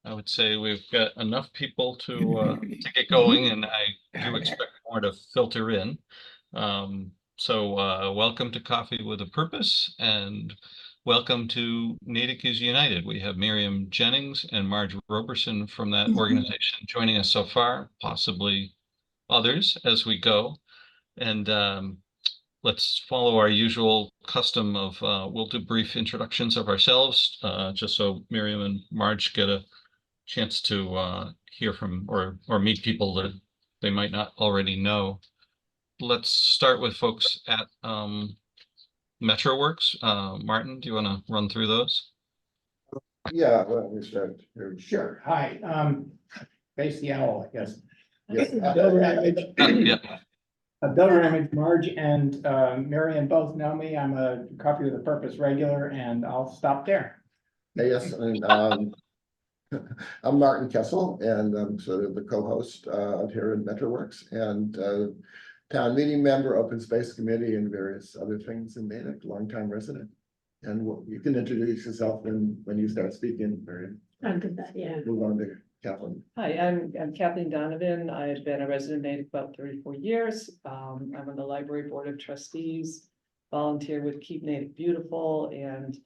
I would say we've got enough people to get going, and I do expect more to filter in. Welcome to Coffee with a Purpose, and welcome to Natick is United. We have Myriam Jennings and Marge Roberson from that organization joining us so far, possibly others as we go. And let's follow our usual custom of we'll do brief introductions of ourselves, just so Myriam and Marge get a chance to hear from or meet people that they might not already know. Let's start with folks at MetroWorks. Martin, do you want to run through those? Yeah, let me start here. Sure. Hi, face the owl, I guess. Yes. Builder Image. Yeah. Builder Image, Marge and Myriam both know me. I'm a Coffee with a Purpose regular, and I'll stop there. Yes, and I'm Martin Kessel, and I'm sort of the co-host out here in MetroWorks, and town meeting member, open space committee, and various other things in Natick, longtime resident. And you can introduce yourself when you start speaking, Myriam. I'm good at that, yeah. Move on to Kathleen. Hi, I'm Kathleen Donovan. I've been a resident of Natick about 34 years. I'm on the library board of trustees, volunteer with Keep Natick Beautiful, and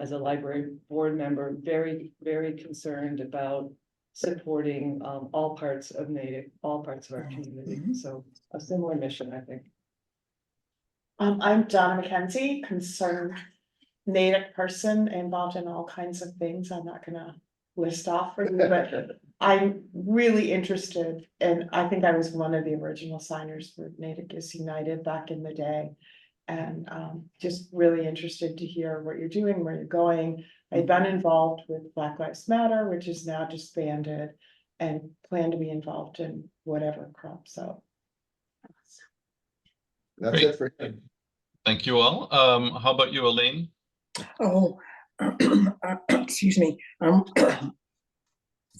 as a library board member, very, very concerned about supporting all parts of Natick, all parts of our community. So a similar mission, I think. I'm Donna McKenzie, concerned Natick person involved in all kinds of things. I'm not gonna list off for you, but I'm really interested, and I think I was one of the original signers for Natick is United back in the day. And just really interested to hear what you're doing, where you're going. I've been involved with Black Lives Matter, which is now disbanded, and plan to be involved in whatever crops up. That's Great. it for him. Thank you all. How about you, Elaine? Oh, excuse me.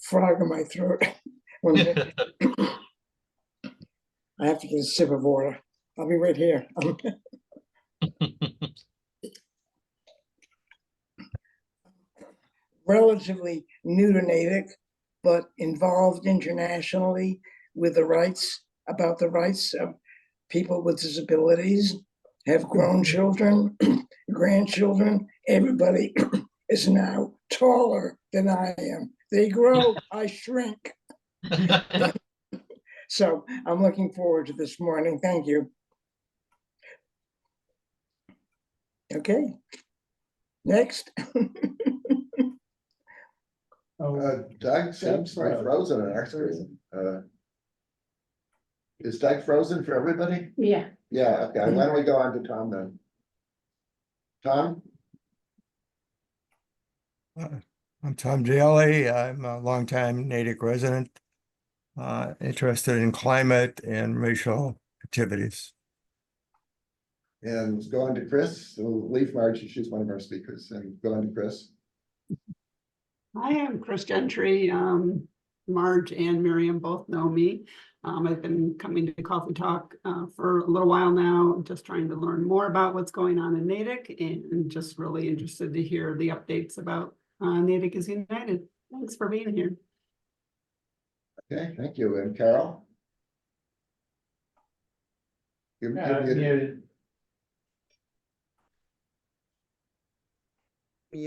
Frog in my throat. One minute. I have to get a sip of water. I'll be right here. Relatively new to Natick, but involved internationally with the rights, about the rights of people with disabilities, have grown children, grandchildren. Everybody is now taller than I am. They grow, I shrink. So I'm looking forward to this morning. Thank you. Okay, next. Doug seems to be frozen on our screen. Is Doug frozen for everybody? Yeah. Yeah, okay, why don't we go on to Tom then? Tom? I'm Tom Daly. I'm a longtime Natick resident, interested in climate and racial activities. And go on to Chris. So leave Marge, she's one of our speakers, and go on to Chris. I am Chris Gentry. Marge and Myriam both know me. I've been coming to Coffee Talk for a little while now, just trying to learn more about what's going on in Natick, and just really interested to hear the updates about Natick is United. Thanks for being here. Okay, thank you. And Carol?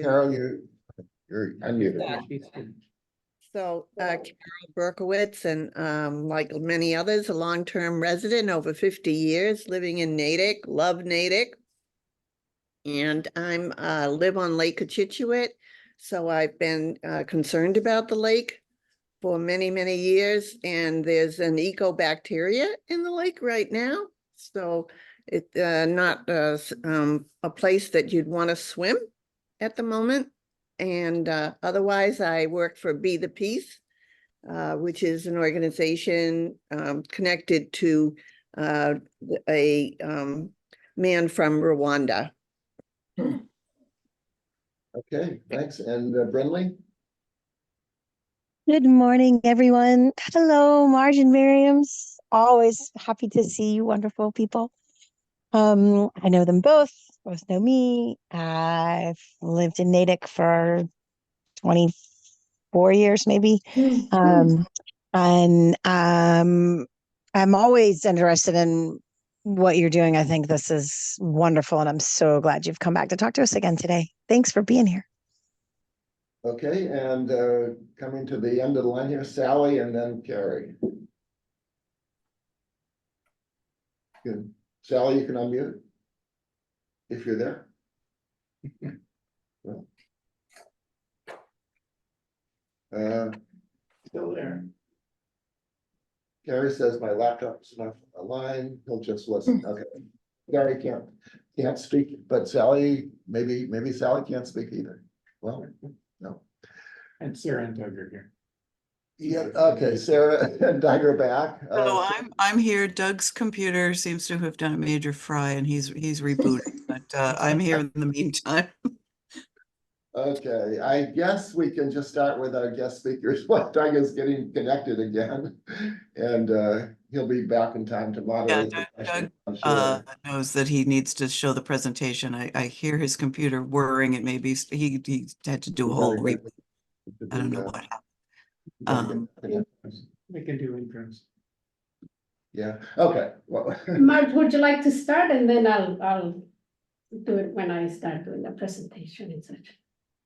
Carol, you're unmuted. So Carol Berkowitz, and like many others, a long-term resident, over 50 years, living in Natick, love Natick. And I'm live on Lake Cochituate, so I've been concerned about the lake for many, many years, and there's an ecobacteria in the lake right now. So it's not a place that you'd want to swim at the moment. And otherwise, I work for Be the Peace, which is an organization connected to a man from Rwanda. Okay, thanks. And Brinley? Good morning, everyone. Hello, Marge and Myriam's. Always happy to see you, wonderful people. I know them both know me. I've lived in Natick for 20 4 years, maybe. And I'm always interested in what you're doing. I think this is wonderful, and I'm so glad you've come back to talk to us again today. Thanks for being here. Okay, and coming to the end of the line here, Sally and then Carrie. Good. Sally, you can unmute if you're there. Well, Still there. Gary says my laptop's not online, he'll just listen, okay. Gary can't speak, but Sally, maybe Sally can't speak either. Well, no. And Sarah and Doug are here. Yeah, okay, Sarah and Doug are back. So I'm here. Doug's computer seems to have done a major fry and he's rebooted, but I'm here in the meantime. Okay, I guess we can just start with our guest speakers while Doug is getting connected again. And he'll be back in time to Yeah, moderate. the question, I'm Doug sure. knows that he needs to show the presentation. I hear his computer whirring. It may be he had to do a whole reboot. I don't know what happened. We can do interims. Yeah, okay. Well, Mark, would you like to start, and then I'll do it when I start doing the presentation and such.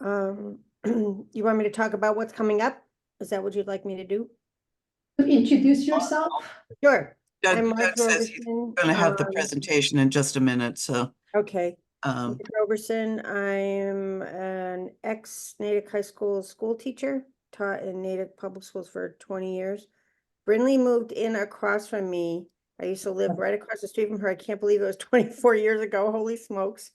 You want me to talk about what's coming up? Is that what you'd like me to do? Introduce yourself. Sure. Doug, I'm Doug says he's going to have the presentation in just a minute, so. Okay. Um, Roberson, I'm an ex-Natick High School teacher, taught in Natick Public Schools for 20 years. Brinley moved in across from me. I used to live right across the street from her. I can't believe it was 24 years ago. Holy smokes.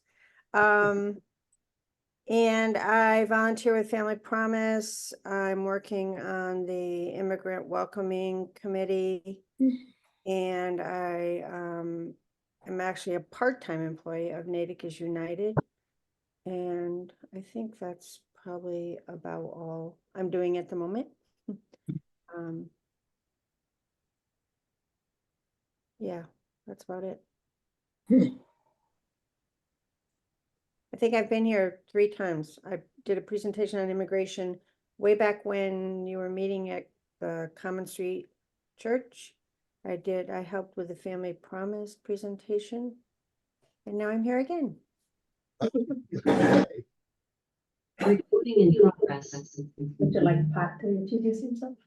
And I volunteer with Family Promise. I'm working on the Immigrant Welcoming Committee. And I am actually a part-time employee of Natick is United. And I think that's probably about all I'm doing at the moment. Yeah, that's about it. I think I've been here 3 times. I did a presentation on immigration way back when you were meeting at the Common Street Church. I helped with the Family Promise presentation. And now I'm here again. Recording in progress. Would you like Pat to introduce himself?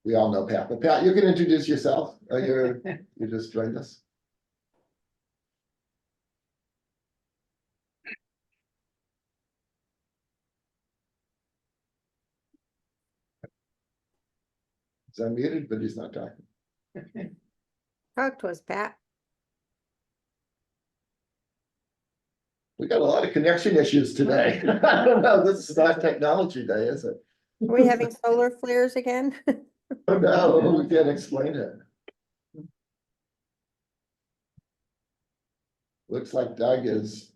We all know Pat, but Pat, you can introduce yourself. You just joined us. He's unmuted, but he's not talking. Talk to us, Pat. We got a lot of connection issues today. I don't know, this is not technology day, is it? Are we having solar flares again? Oh, no, we can't explain it. Looks like Doug is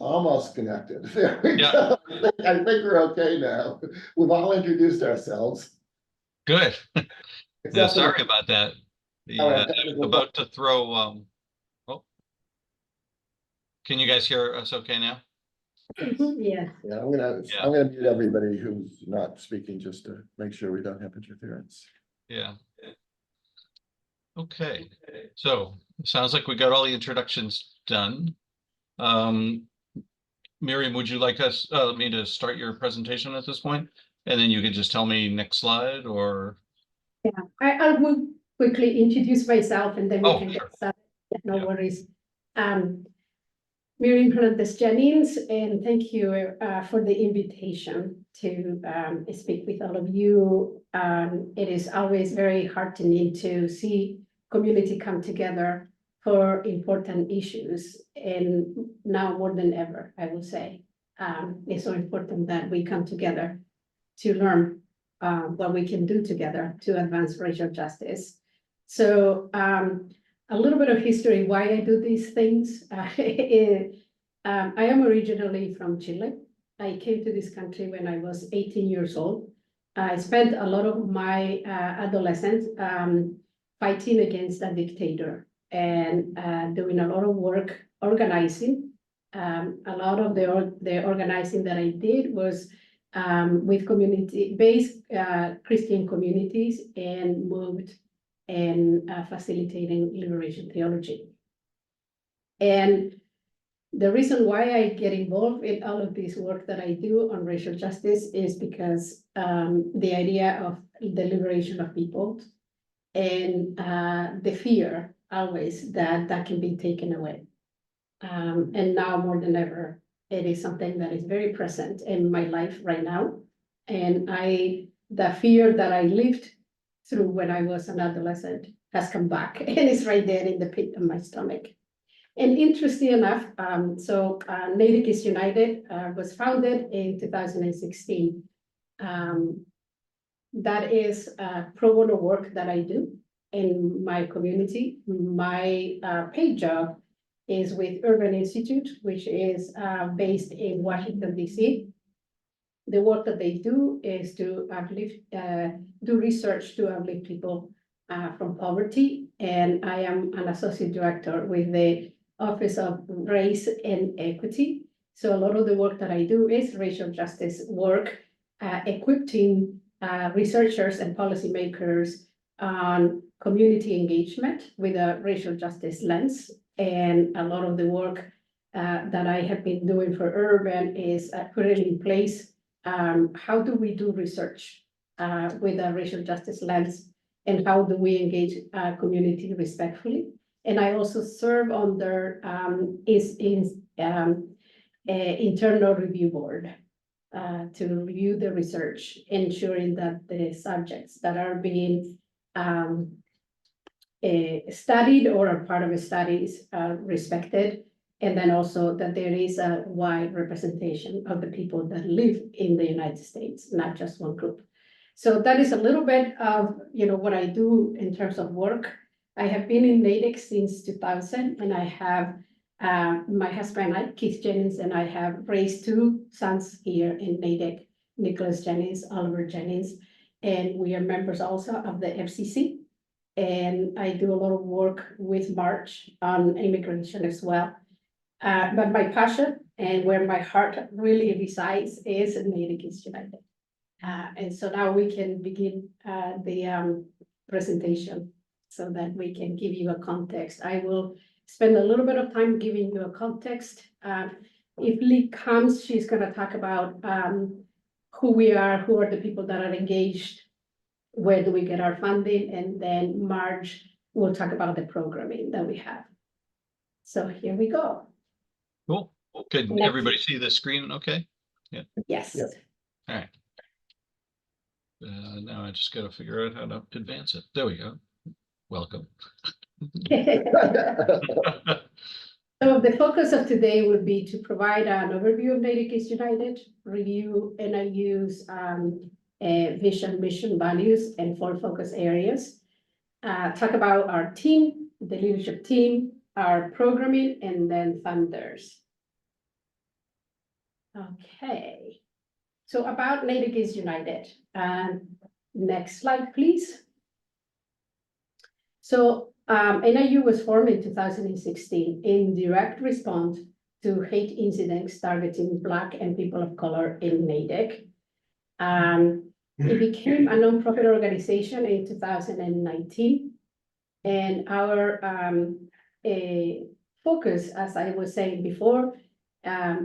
almost connected. There we go. I think we're okay now. We've all introduced ourselves. Good. Except Yeah, for- sorry about that. All right, I was about to throw, oh. Can you guys hear us okay now? Yeah. Yeah, I'm gonna mute everybody who's not speaking just to make sure we don't have interference. Yeah. Okay, so sounds like we got all the introductions done. Myriam, would you like me to start your presentation at this point? And then you could just tell me next slide or? Yeah, I will quickly introduce myself and then we can sure. get started. Yeah, no worries. Myriam Hernandez Jennings, and thank you for the invitation to speak with all of you. It is always very heartening to see community come together for important issues, and now more than ever, I will say. It's so important that we come together to learn what we can do together to advance racial justice. So a little bit of history, why I do these things. I am originally from Chile. I came to this country when I was 18 years old. I spent a lot of my adolescence fighting against a dictator and doing a lot of work organizing. A lot of the organizing that I did was with community-based Christian communities and moved and facilitating liberation theology. And the reason why I get involved in all of this work that I do on racial justice is because the idea of the liberation of people and the fear always that can be taken away. And now more than ever, it is something that is very present in my life right now. And the fear that I lived through when I was an adolescent has come back and it's right there in the pit of my stomach. And interesting enough, Natick is United was founded in 2016. That is pro bono work that I do in my community. My paid job is with Urban Institute, which is based in Washington, D.C. The work that they do is to uplift, do research to uplift people from poverty. And I am an associate director with the Office of Race and Equity. So a lot of the work that I do is racial justice work, equipping researchers and policymakers on community engagement with a racial justice lens. And a lot of the work that I have been doing for Urban is putting in place how do we do research with a racial justice lens, and how do we engage community respectfully. And I also serve on their internal review board to review the research, ensuring that the subjects that are being studied or are part of the studies are respected, and then also that there is a wide representation of the people that live in the United States, not just one group. So that is a little bit of what I do in terms of work. I have been in Natick since 2000, and I have my husband, Keith Jennings, and I have raised two sons here in Natick, Nicholas Jennings, Oliver Jennings, and we are members also of the FCC. And I do a lot of work with March on immigration as well. But my passion and where my heart really resides is in Natick is United. And so now we can begin the presentation so that we can give you a context. I will spend a little bit of time giving you a context. If Lee comes, she's going to talk about who we are, who are the people that are engaged, where do we get our funding, and then Marge will talk about the programming that we have. So here we go. Cool. Can Next. everybody see the screen okay? Yeah. Yes. Yes. All right. Now I just got to figure out how to advance it. There we go. Welcome. So the focus of today will be to provide an overview of Natick is United, review NIU's vision, mission, values, and 4 focus areas. Talk about our team, the leadership team, our programming, and then funders. Okay. So about Natick is United. Next slide, please. So NIU was formed in 2016 in direct response to hate incidents targeting Black and people of color in Natick. It became a nonprofit organization in 2019, and our focus, as I was saying before,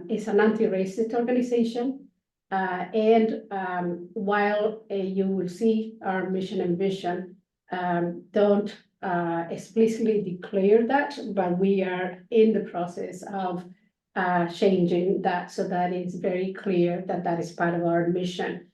is an anti-racist organization. While you will see our mission and vision don't explicitly declare that, but we are in the process of changing that so that it's very clear that that is part of our mission.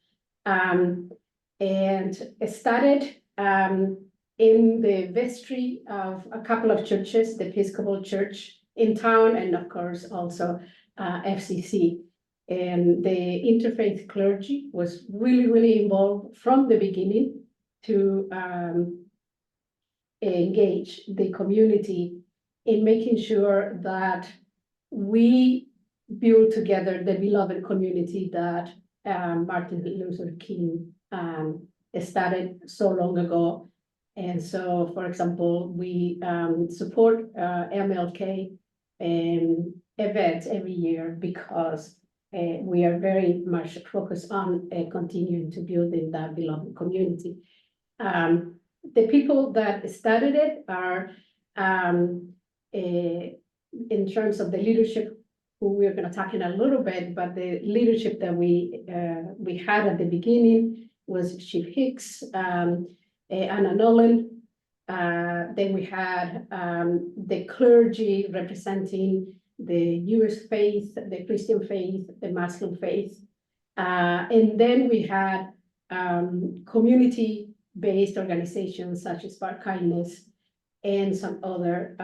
And it started in the vestry of a couple of churches, the Episcopal Church in town, and of course also FCC. And the interfaith clergy was really, really involved from the beginning to engage the community in making sure that we build together the beloved community that Martin Luther King started so long ago. And so, for example, we support MLK events every year because we are very much focused on continuing to build in that beloved community. The people that started it are, in terms of the leadership, who we're going to talk in a little bit, but the leadership that we had at the beginning was Chief Hicks, Anna Nolan. Then we had the clergy representing the Jewish faith, the Christian faith, the Muslim faith. And then we had community-based organizations such as Spark Kindness and some other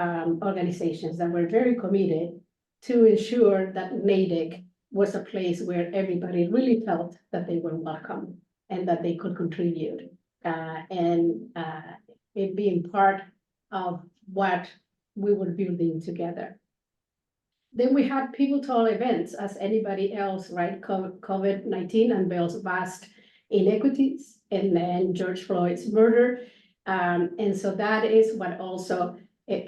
organizations that were very committed to ensure that Natick was a place where everybody really felt that they were welcome and that they could contribute, and it being part of what we were building together. Then we had pivotal events as anybody else, right? COVID-19 unveils vast inequities, and then George Floyd's murder. And so that is what also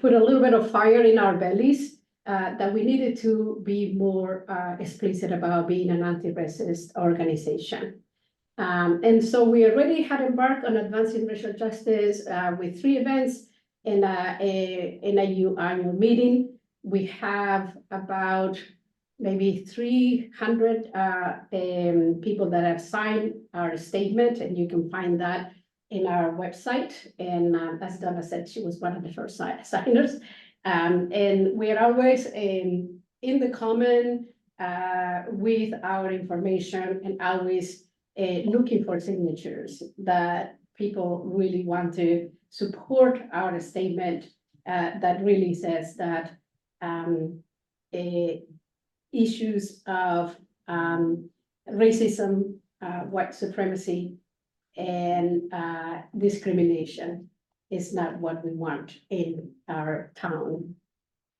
put a little bit of fire in our bellies, that we needed to be more explicit about being an anti-racist organization. And so we already had embarked on advancing racial justice with 3 events in a annual meeting. We have about maybe 300 people that have signed our statement, and you can find that in our website. And as Donna said, she was one of the first signers. And we are always in the common with our information, and always looking for signatures that people really want to support our statement that really says that issues of racism, white supremacy, and discrimination is not what we want in our town.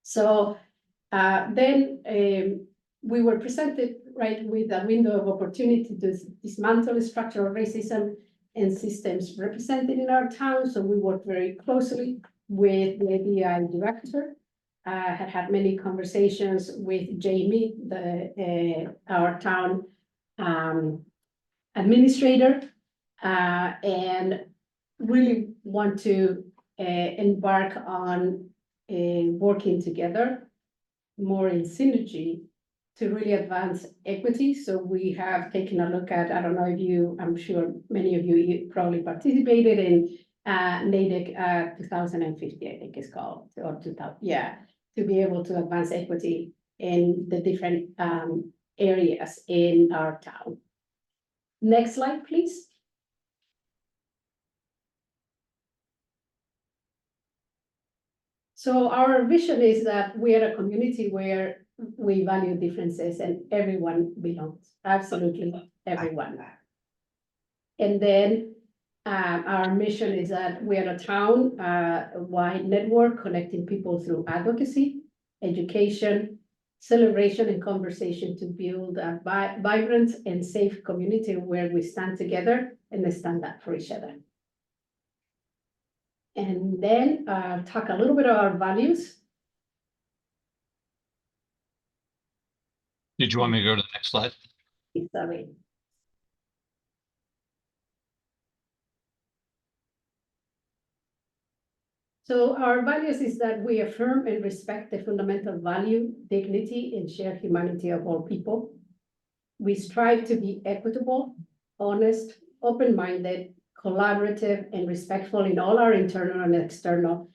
So then we were presented, right, with a window of opportunity to dismantle structural racism and systems represented in our town. So we worked very closely with the ABI director. Had many conversations with Jamie, our town administrator, and really want to embark on working together more in synergy to really advance equity. So we have taken a look at, I don't know if I'm sure many of you probably participated in Natick 2050, I think it's called, or 2000, yeah, to be able to advance equity in the different areas in our town. Next slide, please. So our vision is that we are a community where we value differences and everyone belongs, absolutely everyone. And then our mission is that we are a town-wide network connecting people through advocacy, education, celebration, and conversation to build a vibrant and safe community where we stand together and stand up for each other. And then talk a little bit about our values. Did you want me to go to the next slide? Sorry. So our values is that we affirm and respect the fundamental value, dignity, and shared humanity of all people. We strive to be equitable, honest, open-minded, collaborative, and respectful in all our internal and external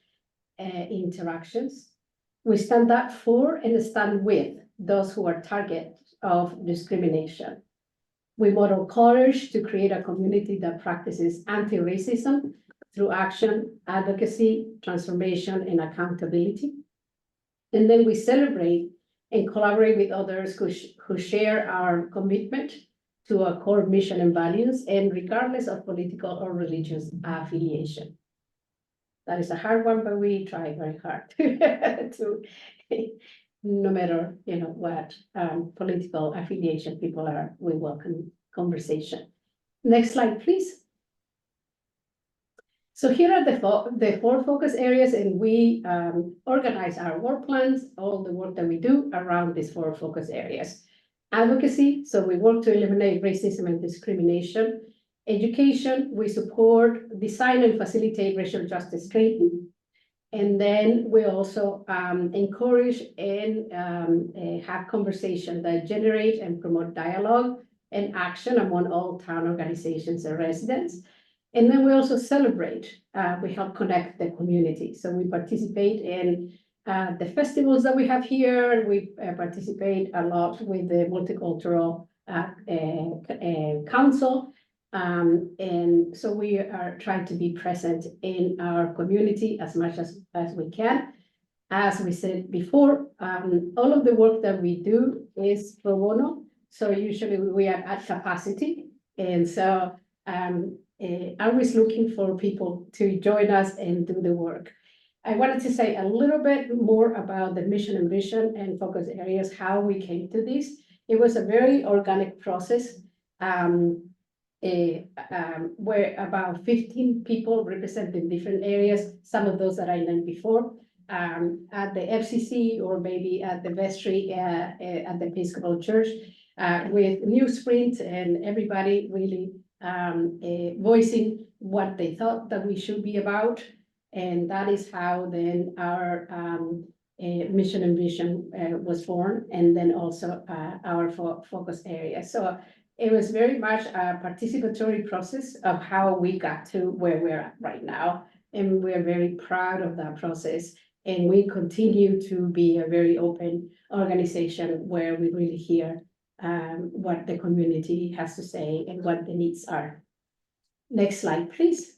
interactions. We stand up for and stand with those who are targets of discrimination. We model courage to create a community that practices anti-racism through action, advocacy, transformation, and accountability. And then we celebrate and collaborate with others who share our commitment to our core mission and values, and regardless of political or religious affiliation. That is a hard one, but we try very hard to, no matter what political affiliation people are, we welcome conversation. Next slide, please. So here are the 4 focus areas, and we organize our work plans, all the work that we do around these 4 focus areas. advocacy, so we work to eliminate racism and discrimination. Education, we support, design and facilitate racial justice training. And then we also encourage and have conversation that generate and promote dialogue and action among all town organizations and residents. And then we also celebrate, we help connect the community. So we participate in the festivals that we have here. We participate a lot with the Multicultural Council. And so we are trying to be present in our community as much as we can. As we said before, all of the work that we do is pro bono. So usually we are at capacity. And so always looking for people to join us and do the work. I wanted to say a little bit more about the mission and vision and focus areas, how we came to this. It was a very organic process. Where about 15 people representing different areas, some of those that I named before, at the FCC or maybe at the vestry at the Episcopal Church, with newsprint and everybody really voicing what they thought that we should be about. And that is how then our mission and vision was born, and then also our focus area. So it was very much a participatory process of how we got to where we're at right now. And we're very proud of that process. And we continue to be a very open organization where we really hear what the community has to say and what the needs are. Next slide, please.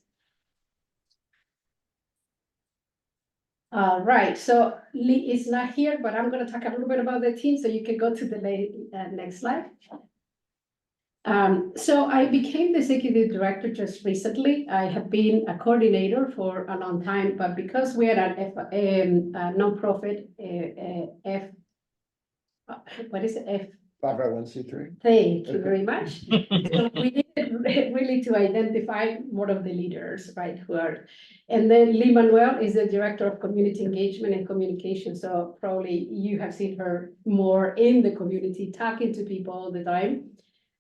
All right, so Lee is not here, but I'm going to talk a little bit about the team, so you can go to the next slide. So I became the executive director just recently. I have been a coordinator for a long time, but because we are a nonprofit, what is it? 501c3. Thank you very much. So we needed really to identify more of the leaders, right, who are, and then Manuel is the director of community engagement and communication. So probably you have seen her more in the community, talking to people all the time.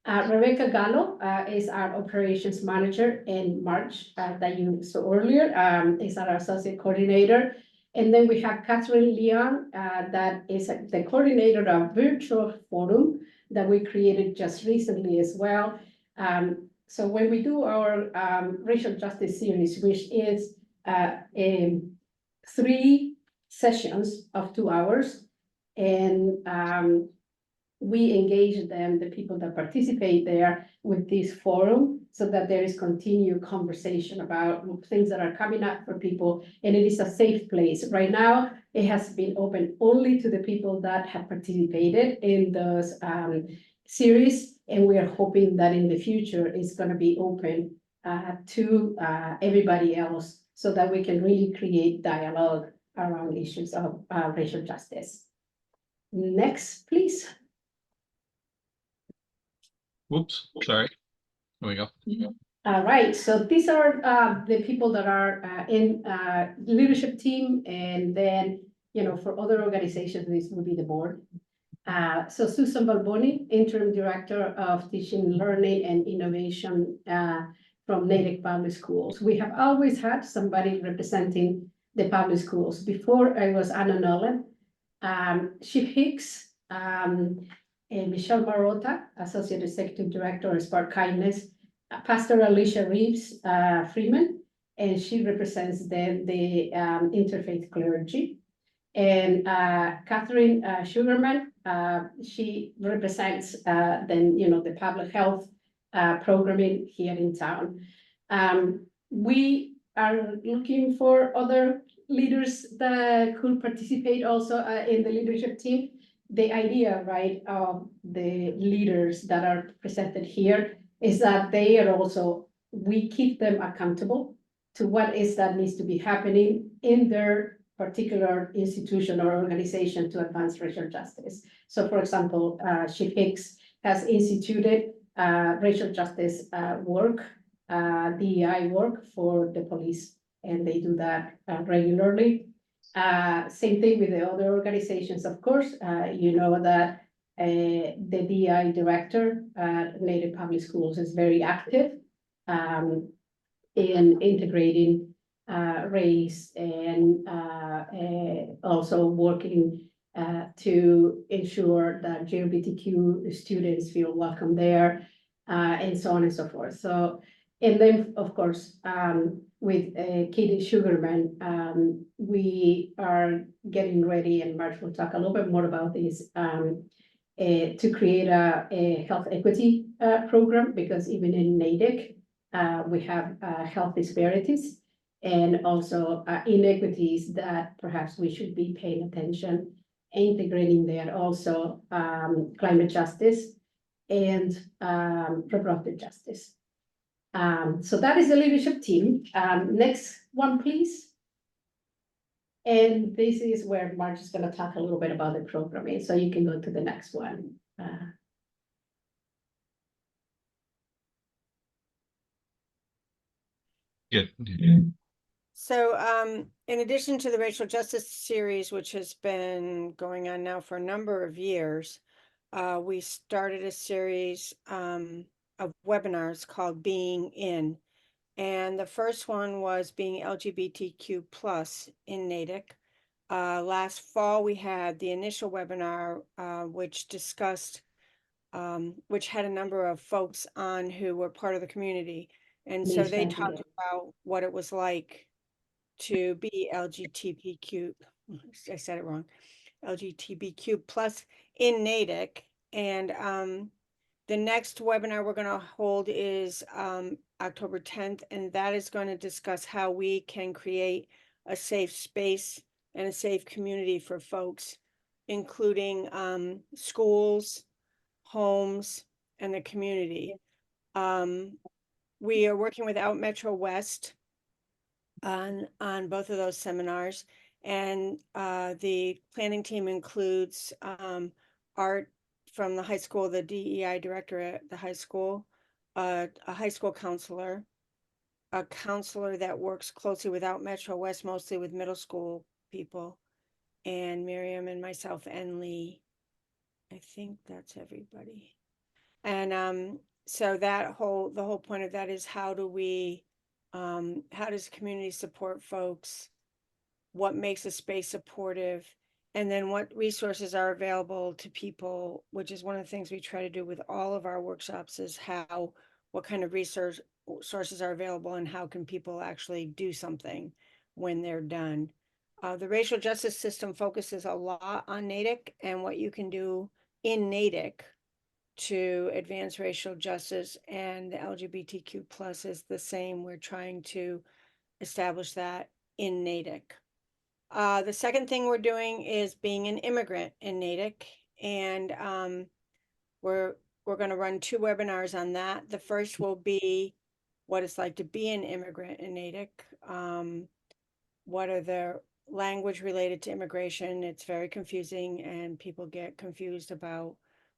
Rebecca Gallo is our operations manager, and March that you saw earlier is our associate coordinator. And then we have Catherine Leon, that is the coordinator of virtual forum that we created just recently as well. So when we do our racial justice series, which is 3 sessions of 2 hours, and we engage them, the people that participate there, with this forum, so that there is continued conversation about things that are coming up for people, and it is a safe place. Right now, it has been open only to the people that have participated in those series, and we are hoping that in the future it's going to be open to everybody else, so that we can really create dialogue around issues of racial justice. Next, please. Whoops, sorry. Here we go. All right, so these are the people that are in leadership team, and then, you know, for other organizations, this will be the board. So Susan Balboni, interim director of teaching, learning, and innovation from Natick Public Schools. We have always had somebody representing the public schools. Before, I was Anna Nolan, Chief Hicks, and Michelle Marotta, Associate Executive Director of Spark Kindness, Pastor Alicia Reeves Freeman, and she represents the interfaith clergy. And Catherine Sugarman, she represents the public health programming here in town. We are looking for other leaders that could participate also in the leadership team. The idea, right, of the leaders that are presented here is that they are also, we keep them accountable to what is that needs to be happening in their particular institution or organization to advance racial justice. So for example, Chief Hicks has instituted racial justice work, DEI work for the police, and they do that regularly. Same thing with the other organizations, of course. You know that the DI director at Natick Public Schools is very active in integrating race and also working to ensure that LGBTQ students feel welcome there, and so on and so forth. So, and then, of course, with Katie Sugarman, we are getting ready, and Marge will talk a little bit more about this, to create a health equity program, because even in Natick, we have health disparities and also inequities that perhaps we should be paying attention, integrating there also climate justice and reproductive justice. So that is the leadership team. Next one, please. And this is where Marge is going to talk a little bit about the programming, so you can go to the next one. Good. So in addition to the racial justice series, which has been going on now for a number of years, we started a series of webinars called Being In. And the first one was being LGBTQ plus in Natick. Last fall, we had the initial webinar, which discussed, which had a number of folks on who were part of the community. And so they talked about what it was like to be LGBTQ, I said it wrong, LGBTQ plus in Natick. And the next webinar we're going to hold is October 10th, and that is going to discuss how we can create a safe space and a safe community for folks, including schools, homes, and the community. We are working with Out Metro West on both of those seminars, and the planning team includes Art from the high school, the DEI director at the high school, a high school counselor, a counselor that works closely with Out Metro West, mostly with middle school people, and Myriam and myself and Lee. I think that's everybody. And so the whole point of that is how does community support folks? What makes a space supportive? And then what resources are available to people, which is one of the things we try to do with all of our workshops, is what kind of resources are available and how can people actually do something when they're done. The racial justice system focuses a lot on Natick and what you can do in Natick to advance racial justice, and the LGBTQ plus is the same. We're trying to establish that in Natick. The second thing we're doing is being an immigrant in Natick, and we're going to run 2 webinars on that. The first will be what it's like to be an immigrant in Natick. What are the language related to immigration? It's very confusing, and people get confused about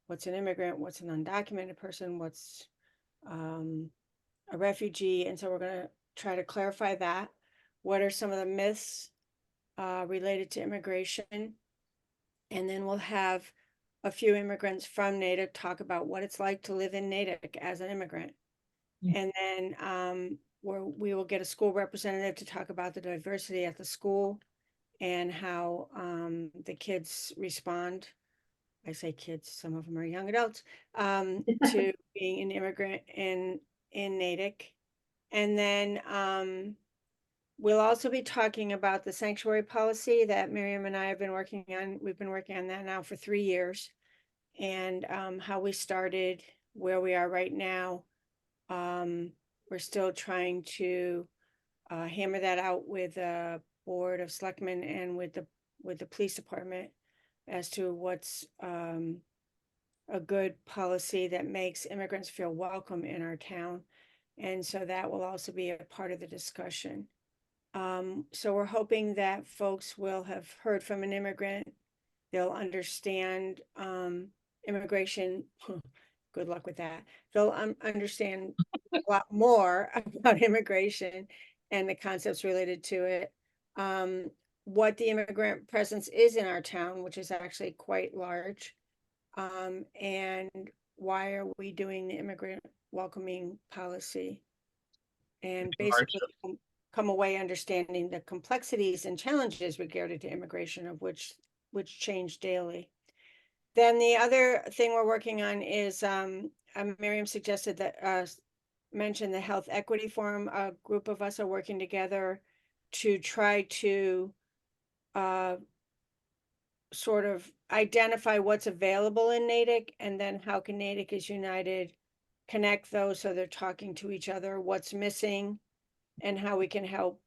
what's an immigrant, what's an undocumented person, what's a refugee. And so we're going to try to clarify that. What are some of the myths related to immigration? And then we'll have a few immigrants from Natick talk about what it's like to live in Natick as an immigrant. And then we will get a school representative to talk about the diversity at the school and how the kids respond. I say kids, some of them are young adults, to being an immigrant in Natick. And then we'll also be talking about the sanctuary policy that Myriam and I have been working on. We've been working on that now for 3 years, and how we started, where we are right now. We're still trying to hammer that out with the Board of Selectmen and with the police department as to what's a good policy that makes immigrants feel welcome in our town. And so that will also be a part of the discussion. So we're hoping that folks will have heard from an immigrant. They'll understand immigration. Good luck with that. They'll understand a lot more about immigration and the concepts related to it. What the immigrant presence is in our town, which is actually quite large. And why are we doing the immigrant welcoming policy? And basically come away understanding the complexities and challenges regarding to immigration, of which change daily. Then the other thing we're working on is Myriam suggested that mention the Health Equity Forum. A group of us are working together to try to sort of identify what's available in Natick, and then how can Natick is United connect those so they're talking to each other, what's missing, and how we can help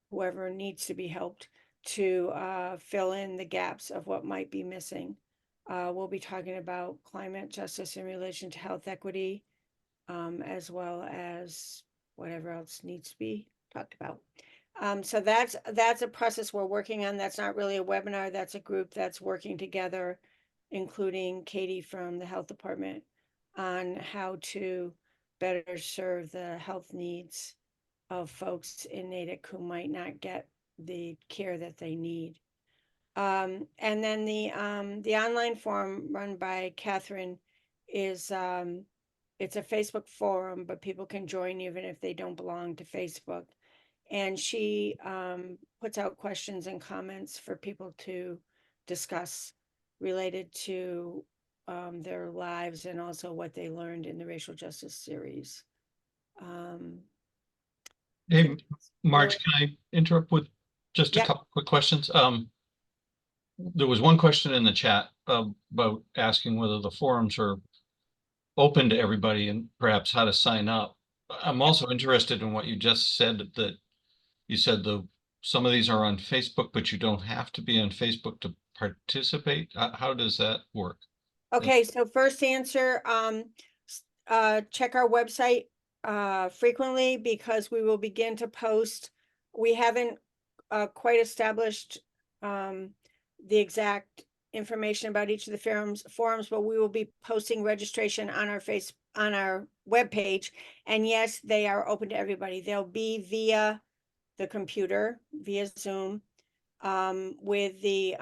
whoever needs to be helped to fill in the gaps of what might be missing. We'll be talking about climate justice in relation to health equity, as well as whatever else needs to be talked about. So that's a process we're working on. That's not really a webinar. That's a group that's working together, including Katie from the health department, on how to better serve the health needs of folks in Natick who might not get the care that they need. And then the online forum run by Catherine is it's a Facebook forum, but people can join even if they don't belong to Facebook. And she puts out questions and comments for people to discuss related to their lives and also what they learned in the racial justice series. Hey, Marge, can I interrupt with just a couple quick questions? There was one question in the chat about asking whether the forums are open to everybody and perhaps how to sign up. I'm also interested in what you just said, that you said some of these are on Facebook, but you don't have to be on Facebook to participate. How does that work? Okay, so first answer, check our website frequently, because we will begin to post. We haven't quite established the exact information about each of the forums, but we will be posting registration on our webpage. And yes, they are open to everybody. They'll be via the computer, via Zoom, with the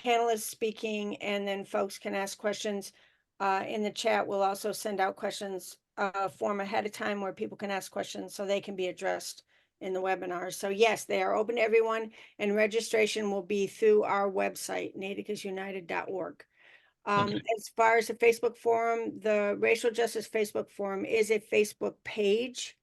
panelists speaking, and then folks can ask questions in the chat. We'll also send out questions form ahead of time where people can ask questions so they can be addressed in the webinar. So yes, they are open to everyone, and registration will be through our website, natickisunited.org. As far as the Facebook forum, the Racial Justice Facebook forum is a Facebook page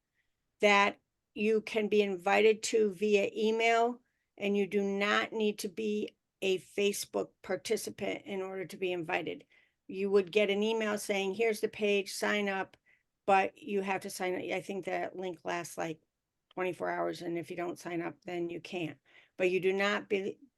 that you can be invited to via email, and you do not need to be a Facebook participant in order to be invited. You would get an email saying, here's the page, sign up, but you have to sign up. I think that link lasts like 24 hours, and if you don't sign up, then you can't. But you do not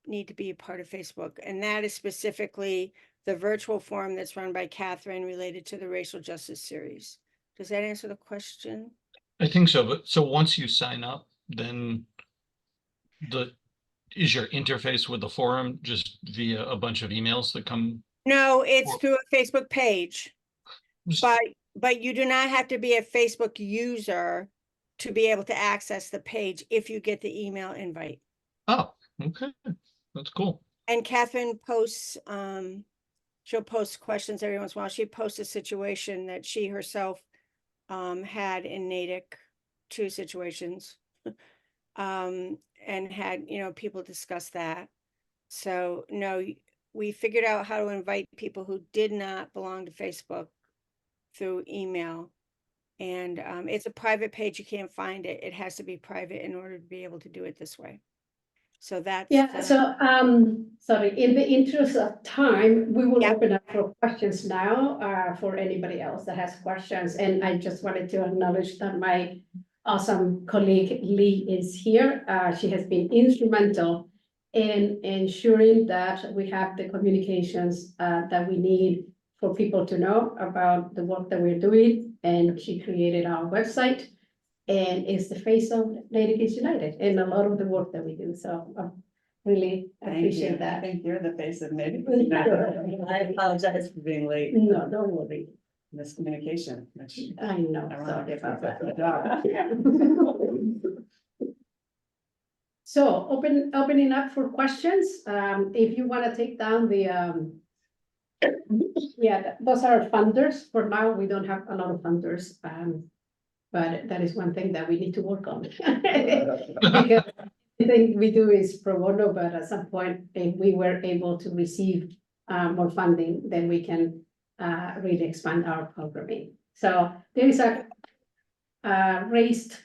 need to be a part of Facebook, and that is specifically the virtual forum that's run by Catherine related to the racial justice series. Does that answer the question? I think so, but so once you sign up, then is your interface with the forum just via a bunch of emails that come? No, it's through a Facebook page, but you do not have to be a Facebook user to be able to access the page if you get the email invite. Oh, okay, that's cool. And Catherine posts, she'll post questions every once in a while. She posts a situation that she herself had in Natick, 2 situations, and had, people discuss that. So no, we figured out how to invite people who did not belong to Facebook through email. And it's a private page. You can't find it. It has to be private in order to be able to do it this way. So that's sorry, in the interest of time, we will open up for questions now for anybody else that has questions. And I just wanted to acknowledge that my awesome colleague Lee is here. She has been instrumental in ensuring that we have the communications that we need for people to know about the work that we're doing. And she created our website, and is the face of Natick is United in a lot of the work that we do. So I really appreciate that. I think you're the face of Natick is United. I apologize for being late. No, don't worry. Miscommunication. I know. Sorry about that. So opening up for questions. If you want to take down the Yeah, those are funders. For now, we don't have a lot of funders. But that is one thing that we need to work on. Because everything we do is pro bono, but at some point, if we were able to receive more funding, then we can really expand our programming. So there is a raised,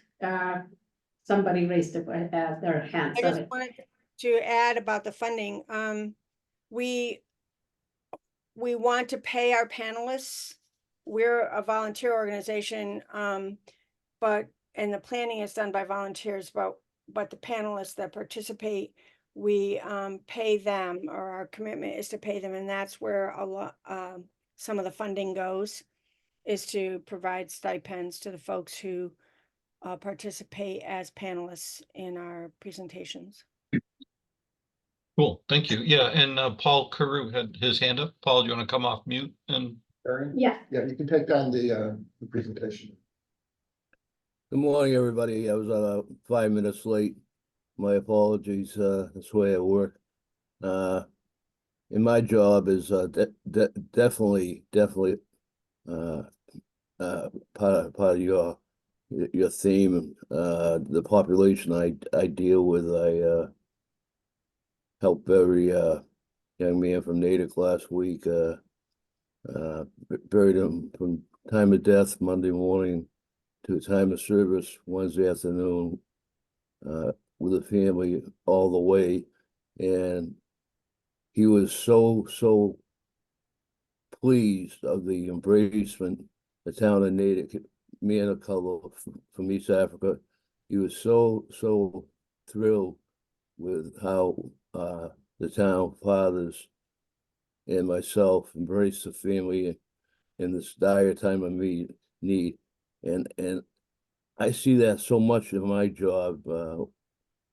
somebody raised their hand. I just Sorry. wanted to add about the funding. We want to pay our panelists. We're a volunteer organization, and the planning is done by volunteers, but the panelists that participate, we pay them, or our commitment is to pay them, and that's where a lot some of the funding goes, is to provide stipends to the folks who participate as panelists in our presentations. Cool, thank you. Yeah, and Paul Carew had his hand up. Paul, do you want to come off mute? And Yeah. Yeah, you can take down the presentation. Good morning, everybody. I was 5 minutes late. My apologies. That's the way I work. In my job is definitely part of your theme. The population I deal with. I helped every young man from Natick last week. Buried him from time of death Monday morning to time of service Wednesday afternoon, with the family all the way. And he was so pleased of the embracement, the town of Natick, man of color from East Africa. He was so thrilled with how the town fathers and myself embraced the family in this dire time of need. And I see that so much in my job. A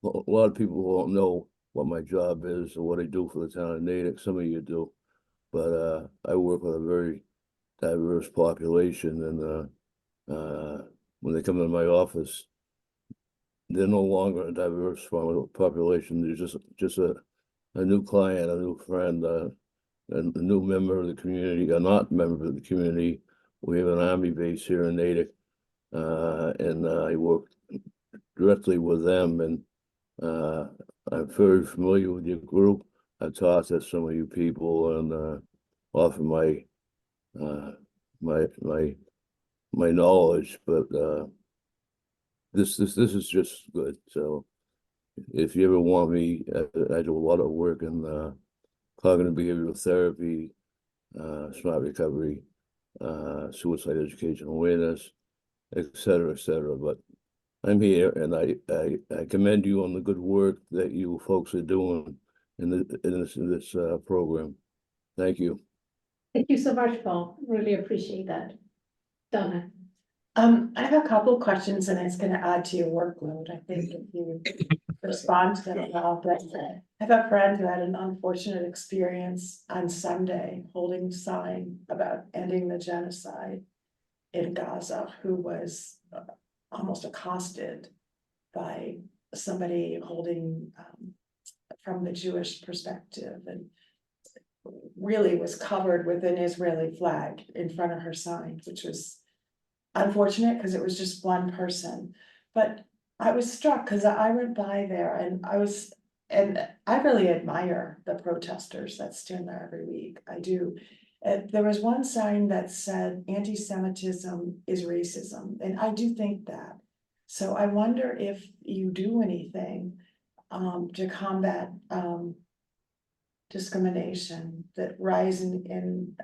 lot of people won't know what my job is or what I do for the town of Natick. Some of you do, but I work with a very diverse population, and when they come into my office, they're no longer a diverse population. They're just a new client, a new friend, a new member of the community, or not member of the community. We have an Army base here in Natick, and I work directly with them, and I'm very familiar with your group. I've talked to some of you people and offer my knowledge, but this is just good. So if you ever want me, I do a lot of work in cognitive behavioral therapy, smart recovery, suicide education awareness, et cetera, et cetera. But I'm here, and I commend you on the good work that you folks are doing in this program. Thank you. Thank you so much, Paul. Really appreciate that. Donna. I have a couple of questions, and it's going to add to your workload, I think, if you respond to them well. But I have a friend who had an unfortunate experience on Sunday holding a sign about ending the genocide in Gaza, who was almost accosted by somebody holding from the Jewish perspective, and really was covered with an Israeli flag in front of her sign, which was unfortunate because it was just one person. But I was struck because I went by there, and I really admire the protesters that stand there every week. I do. There was one sign that said anti-Semitism is racism, and I do think that. So I wonder if you do anything to combat discrimination, that rise in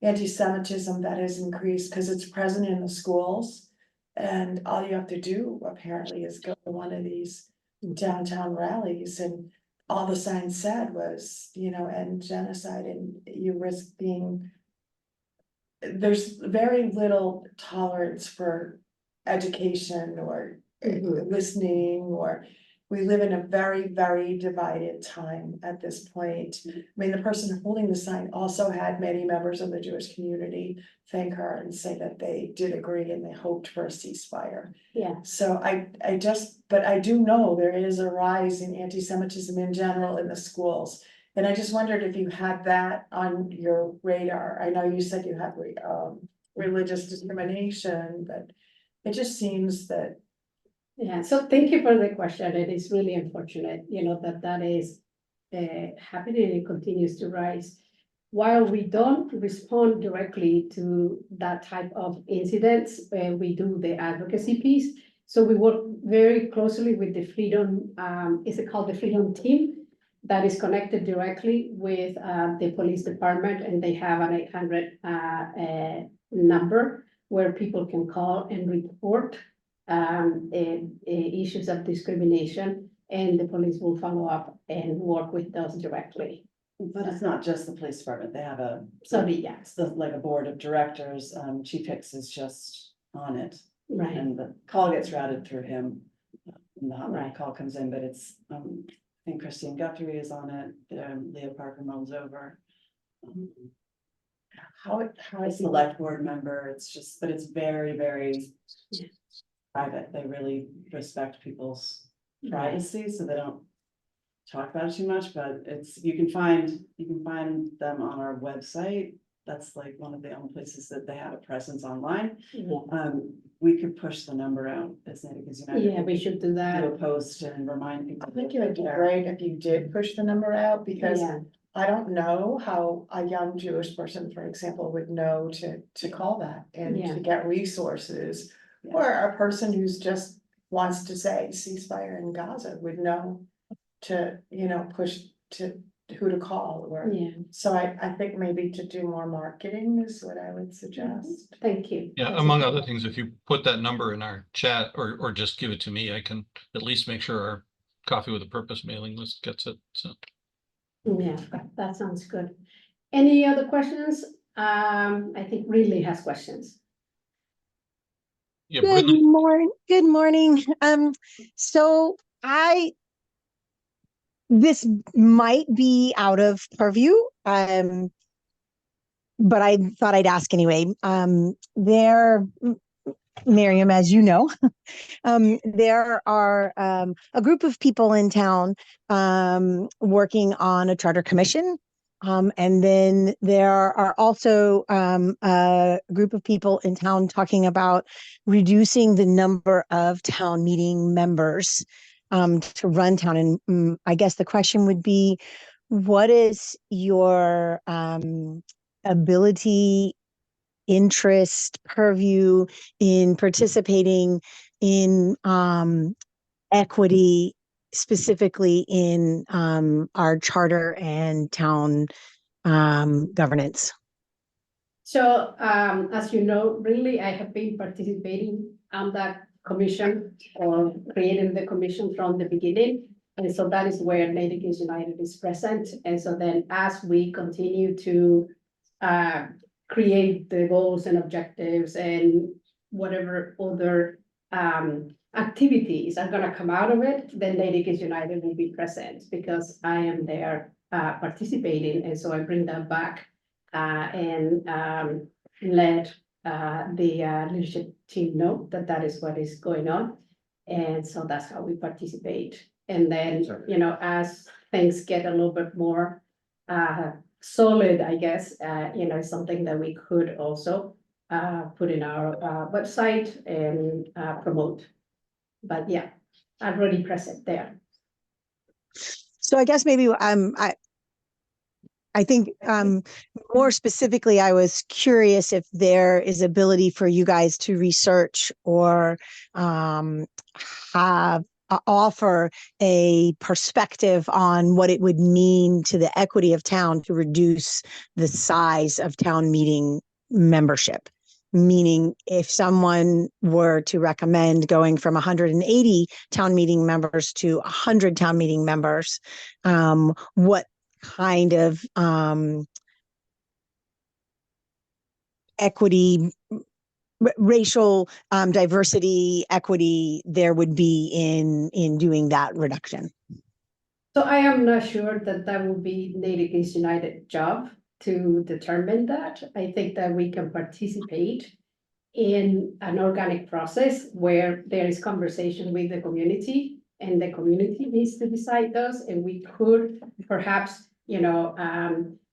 anti-Semitism that has increased because it's present in the schools. And all you have to do apparently is go to one of these downtown rallies, and all the sign said was, end genocide, and you risk being, there's very little tolerance for education or listening, or we live in a very, very divided time at this point. I mean, the person holding the sign also had many members of the Jewish community thank her and say that they did agree and they hoped for a ceasefire. Yeah. So but I do know there is a rise in anti-Semitism in general in the schools. And I just wondered if you had that on your radar. I know you said you had religious discrimination, but it just seems that. Yeah, so thank you for the question. It is really unfortunate, that is happening and continues to rise. While we don't respond directly to that type of incidents, we do the advocacy piece. So we work very closely with the Freedom, is it called the Freedom Team? That is connected directly with the police department, and they have an 800 number where people can call and report issues of discrimination, and the police will follow up and work with those directly. But it's not just the police department, they have Yes. like a board of directors, Chief Hicks is just on it. Right. And the call gets routed through him, and the hotline Right. call comes in, but it's, I think Christine Guthrie is on it, Leah Parker mulls over. How A is select board member, it's just, but it's very, very private, they really respect people's privacy, so they don't talk about it too much, but you can find them on our website. That's like one of the only places that they have a presence online. We could push the number out as Natick is United. Yeah, we should do that. Do a post and remind people. I think it would be great if you did push the number out, because Yeah. I don't know how a young Jewish person, for example, would know to call that and Yeah. to get resources. Or a person who's just wants to say ceasefire in Gaza would know to, push to who to call or. Yeah. So I think maybe to do more marketing is what I would suggest. Thank you. Yeah, among other things, if you put that number in our chat or just give it to me, I can at least make sure our Coffee with a Purpose mailing list gets it. So. Yeah, that sounds good. Any other questions? I think Ridley has questions. Yeah, Good morning. Good morning. So this might be out of purview, but I thought I'd ask anyway. Myriam, as you know, there are a group of people in town working on a charter commission. And then there are also a group of people in town talking about reducing the number of town meeting members to run town. And I guess the question would be, what is your ability, interest, purview in participating in equity, specifically in our charter and town governance? So, as you know, really, I have been participating on that commission or creating the commission from the beginning. And so that is where Natick is United is present. And so then as we continue to create the goals and objectives and whatever other activities are going to come out of it, then Natick is United will be present because I am there participating. And so I bring that back and let the leadership team know that that is what is going on. And so that's how we participate. And then, as things get a little bit more solid, I guess, something that we could also put in our website and promote. But yeah, I'm already present there. So I guess maybe I think more specifically, I was curious if there is ability for you guys to research or offer a perspective on what it would mean to the equity of town to reduce the size of town meeting membership. Meaning, if someone were to recommend going from 180 town meeting members to 100 town meeting members, what kind of equity, racial diversity, equity there would be in doing that reduction? So I am not sure that that would be Natick is United job to determine that. I think that we can participate in an organic process where there is conversation with the community and the community needs to decide those, and we could perhaps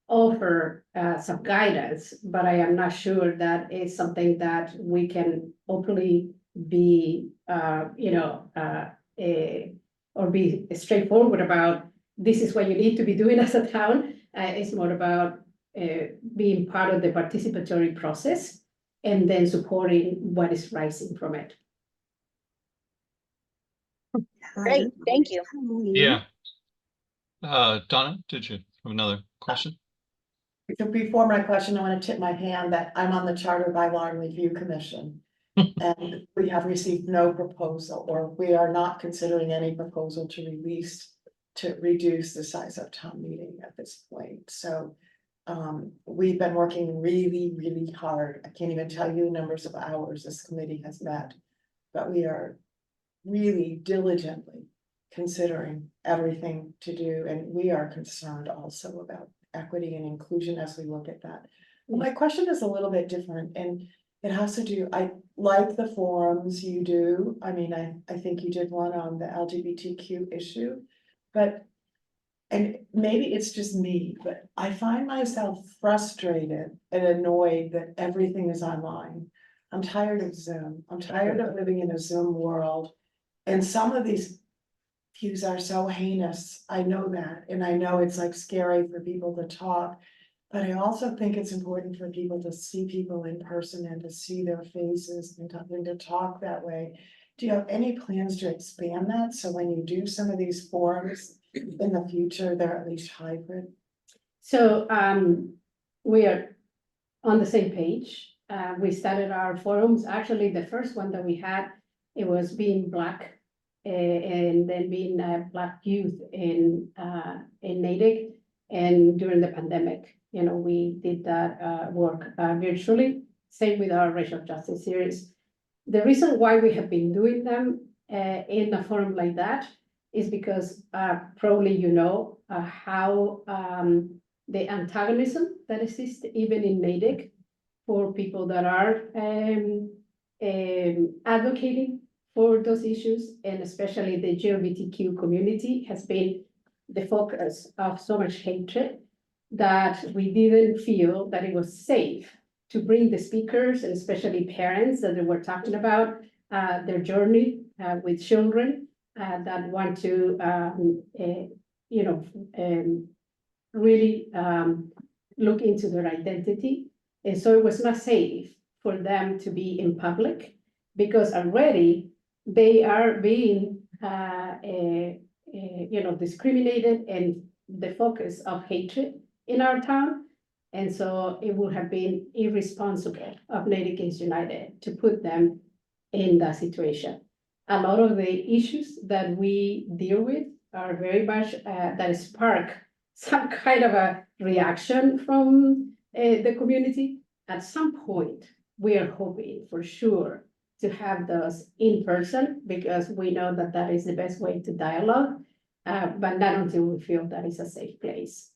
offer some guidance, but I am not sure that is something that we can openly be, or be straightforward about. This is what you need to be doing as a town. It's more about being part of the participatory process and then supporting what is rising from it. Great, thank you. Yeah. Donna, did you have another question? So before my question, I want to tip my hand that I'm on the Charter Bylaw and Review Commission. And we have received no proposal, or we are not considering any proposal to reduce the size of town meeting at this point. So we've been working really, really hard. I can't even tell you the numbers of hours this committee has met, but we are really diligently considering everything to do. And we are concerned also about equity and inclusion as we look at that. My question is a little bit different, and it has to do, I like the forums you do. I mean, I think you did one on the LGBTQ issue, but, and maybe it's just me, but I find myself frustrated and annoyed that everything is online. I'm tired of Zoom. I'm tired of living in a Zoom world. And some of these views are so heinous. I know that. And I know it's like scary for people to talk. But I also think it's important for people to see people in person and to see their faces and to talk that way. Do you have any plans to expand that? So when you do some of these forums in the future, they're at least hybrid? So we are on the same page. We started our forums. Actually, the first one that we had, it was being Black and then being Black youth in Natick. And during the pandemic, we did that work virtually. Same with our racial justice series. The reason why we have been doing them in a forum like that is because probably how the antagonism that exists even in Natick for people that are advocating for those issues, and especially the LGBTQ community has been the focus of so much hatred that we didn't feel that it was safe to bring the speakers, and especially parents that they were talking about their journey with children that want to, really look into their identity. And so it was not safe for them to be in public because already they are being, discriminated and the focus of hatred in our town. And so it would have been irresponsible of Natick is United to put them in that situation. A lot of the issues that we deal with are very much that spark some kind of a reaction from the community. At some point, we are hoping for sure to have those in person because we know that that is the best way to dialogue, but not until we feel that is a safe place.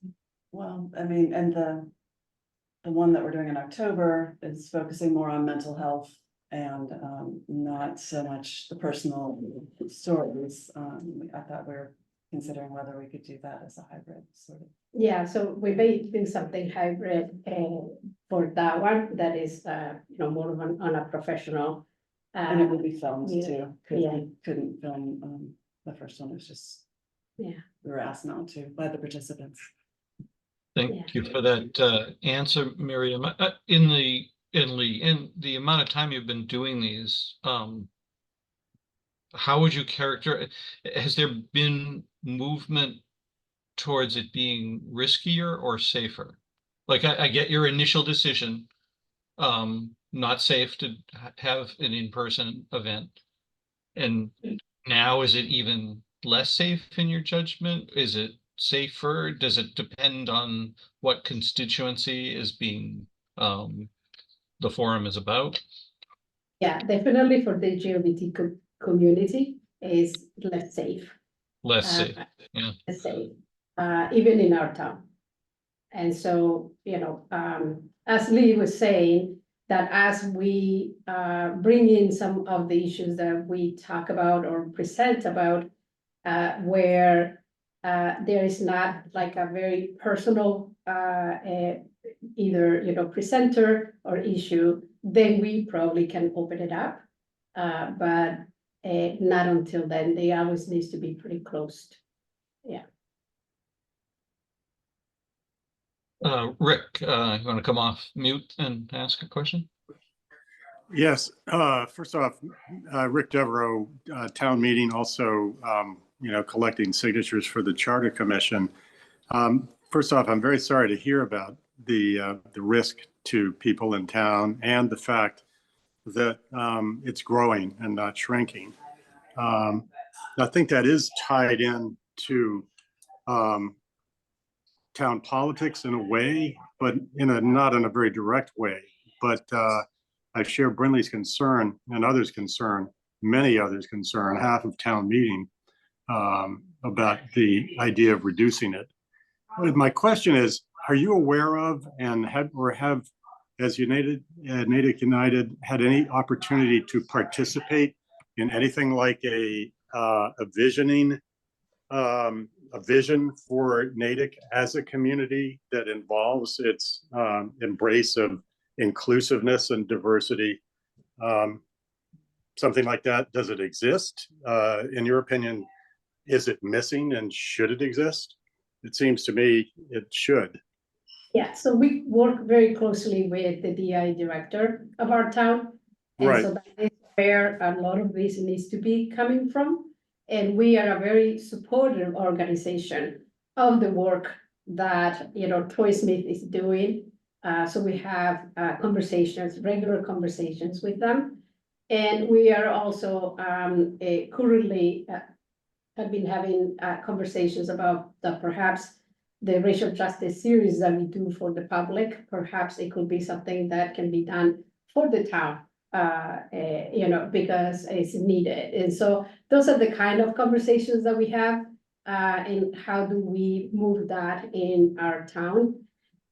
Well, I mean, and the one that we're doing in October is focusing more on mental health and not so much the personal stories. I thought we were considering whether we could do that as a hybrid sort of. Yeah, so we may do something hybrid for that one that is, more on a professional. And it would be filmed too, because yeah. we couldn't film the first one. It was just, we were asked not to by the participants. Thank you for that answer, Myriam. In the amount of time you've been doing these, how would you characterize? Has there been movement towards it being riskier or safer? Like I get your initial decision, not safe to have an in-person event, and now is it even less safe in your judgment? Is it safer? Does it depend on what constituency is being the forum is about? Yeah, definitely for the LGBT community is less safe. Less safe, yeah. Less safe, even in our town. And so, as Lee was saying, that as we bring in some of the issues that we talk about or present about, where there is not like a very personal, either, presenter or issue, then we probably can open it up. But not until then. They always needs to be pretty closed. Yeah. Rick, you want to come off mute and ask a question? Yes, first off, Rick Devereaux, town meeting, also, collecting signatures for the Charter Commission. First off, I'm very sorry to hear about the risk to people in town and the fact that it's growing and not shrinking. I think that is tied in to town politics in a way, but not in a very direct way. But I share Brinley's concern and others' concern, many others' concern, half of town meeting, about the idea of reducing it. But my question is, are you aware of and have as Natick United had any opportunity to participate in anything like a vision for Natick as a community that involves its embrace of inclusiveness and diversity? Something like that, does it exist? In your opinion, is it missing, and should it exist? It seems to me it should. Yeah, so we work very closely with the DI director of our town. And Right. so that is where a lot of this needs to be coming from. And we are a very supportive organization of the work that, Troy Smith is doing. So we have regular conversations with them. And we are also currently have been having conversations about perhaps the racial justice series that we do for the public. Perhaps it could be something that can be done for the town, because it's needed. And so those are the kind of conversations that we have, and how do we move that in our town.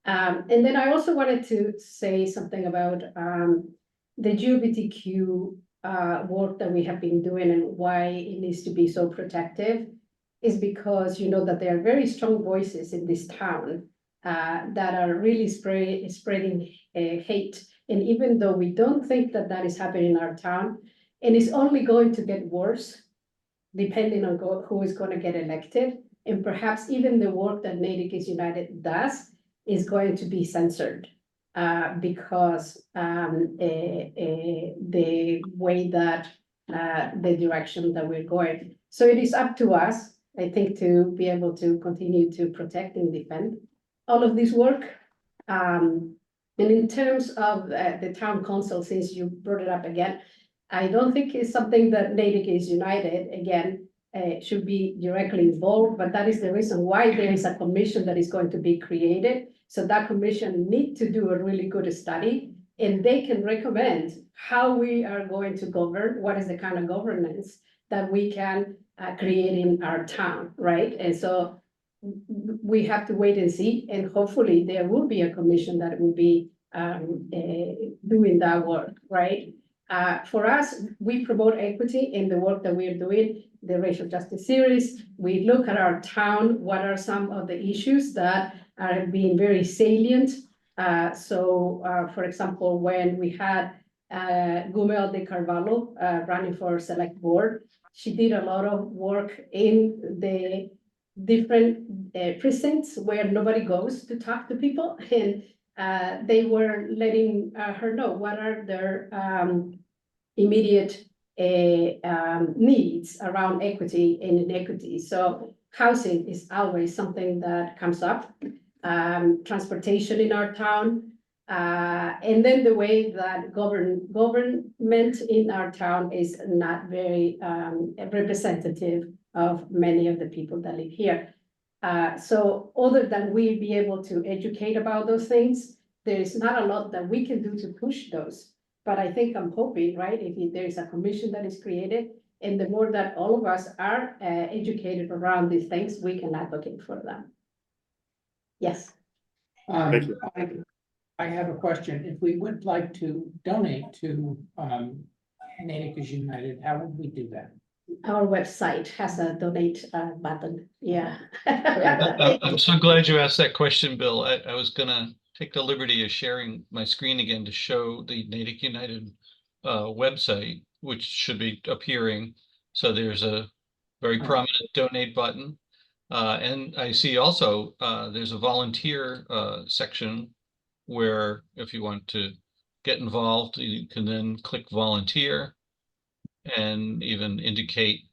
And then I also wanted to say something about the LGBTQ work that we have been doing and why it needs to be so protective. Is because that there are very strong voices in this town that are really spreading hate. And even though we don't think that that is happening in our town, and it's only going to get worse, depending on who is going to get elected, and perhaps even the work that Natick is United does is going to be censored because the way that the direction that we're going. So it is up to us, I think, to be able to continue to protect and defend all of this work. And in terms of the town council, since you brought it up again, I don't think it's something that Natick is United, again, should be directly involved, but that is the reason why there is a commission that is going to be created. So that commission need to do a really good study, and they can recommend how we are going to govern, what is the kind of governance that we can create in our town, right? And so we have to wait and see, and hopefully there will be a commission that will be doing that work, right? For us, we promote equity in the work that we are doing, the racial justice series. We look at our town, what are some of the issues that are being very salient. For example, when we had Gumel de Carvalho running for select board, she did a lot of work in the different precincts where nobody goes to talk to people, and they were letting her know what are their immediate needs around equity and inequity. So housing is always something that comes up, transportation in our town, and then the way that government in our town is not very representative of many of the people that live here. So other than we be able to educate about those things, there is not a lot that we can do to push those. But I think I'm hoping, right, if there is a commission that is created, and the more that all of us are educated around these things, we can advocate for them. Yes. Thank you. I have a question. If we would like to donate to Natick is United, how would we do that? our website has a donate button. Yeah. I'm so glad you asked that question, Bill. I was gonna take the liberty of sharing my screen again to show the Natick United website, which should be appearing. So there's a very prominent donate button. And I see also there's a volunteer section where if you want to get involved, you can then click volunteer and even indicate,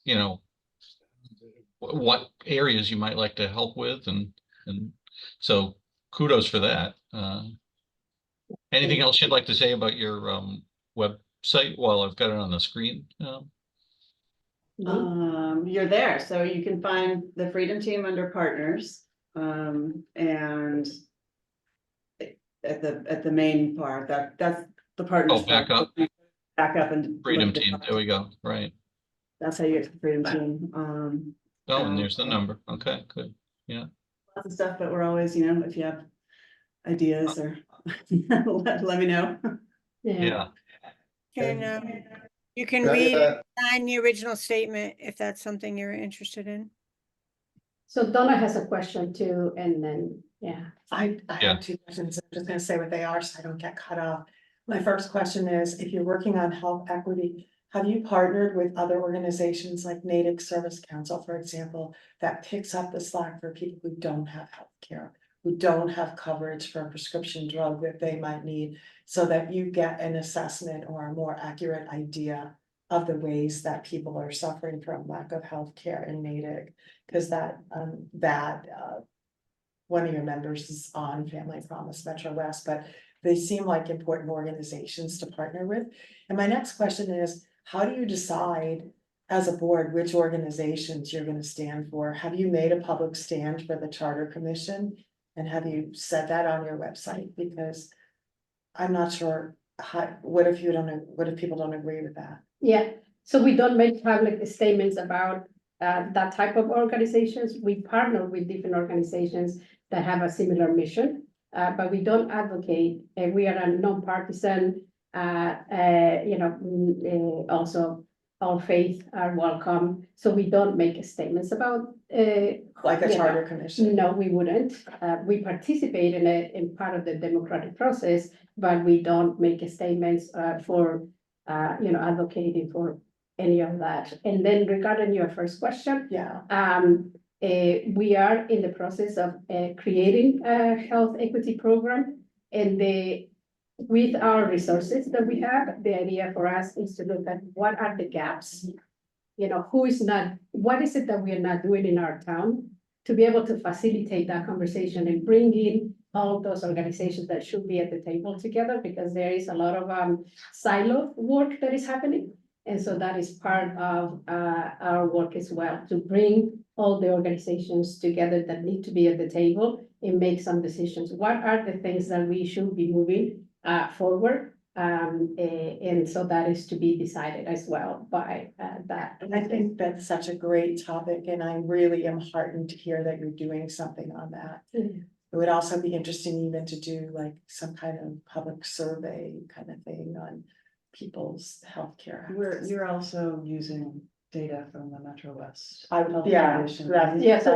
you know, what areas you might like to help with, and so kudos for that. Anything else you'd like to say about your website while I've got it on the screen? You're there, so you can find the Freedom Team under partners, and at the main part, that's the partners. Oh, back up. Back up and Freedom Team. There we go. Right. That's how you get to the Freedom Team. Oh, and there's the number. Okay, good. Yeah. Lots of stuff, but we're always, you know, if you have ideas or let me know. Yeah. You can read and sign the original statement if that's something you're interested in. So Donna has a question too, and then, yeah. I have two questions. I'm just gonna say what they are so I don't get cut off. My first question is, if you're working on health equity, have you partnered with other organizations like Natick Service Council, for example, that picks up the slack for people who don't have health care, who don't have coverage for a prescription drug that they might need, so that you get an assessment or a more accurate idea of the ways that people are suffering from lack of health care in Natick? Because one of your members is on Family Promise Metro West, but they seem like important organizations to partner with. And my next question is, how do you decide as a board which organizations you're going to stand for? Have you made a public stand for the Charter Commission? And have you said that on your website? Because I'm not sure what if people don't agree with that? Yeah, so we don't make public statements about that type of organizations. We partner with different organizations that have a similar mission, but we don't advocate. We are a non-partisan, also all faith are welcome. So we don't make statements about like a Charter Commission. No, we wouldn't. We participate in it in part of the democratic process, but we don't make statements for advocating for any of that. And then regarding your first question, we are in the process of creating a health equity program, and with our resources that we have, the idea for us is to look at what are the gaps, what is it that we are not doing in our town, to be able to facilitate that conversation and bring in all those organizations that should be at the table together, because there is a lot of silo work that is happening. And so that is part of our work as well, to bring all the organizations together that need to be at the table and make some decisions. What are the things that we should be moving forward? And so that is to be decided as well by that. And I think that's such a great topic, and I really am heartened to hear that you're doing something on that. Mm-hmm. It would also be interesting even to do like some kind of public survey kind of thing on people's healthcare. You're also using data from the Metro West. So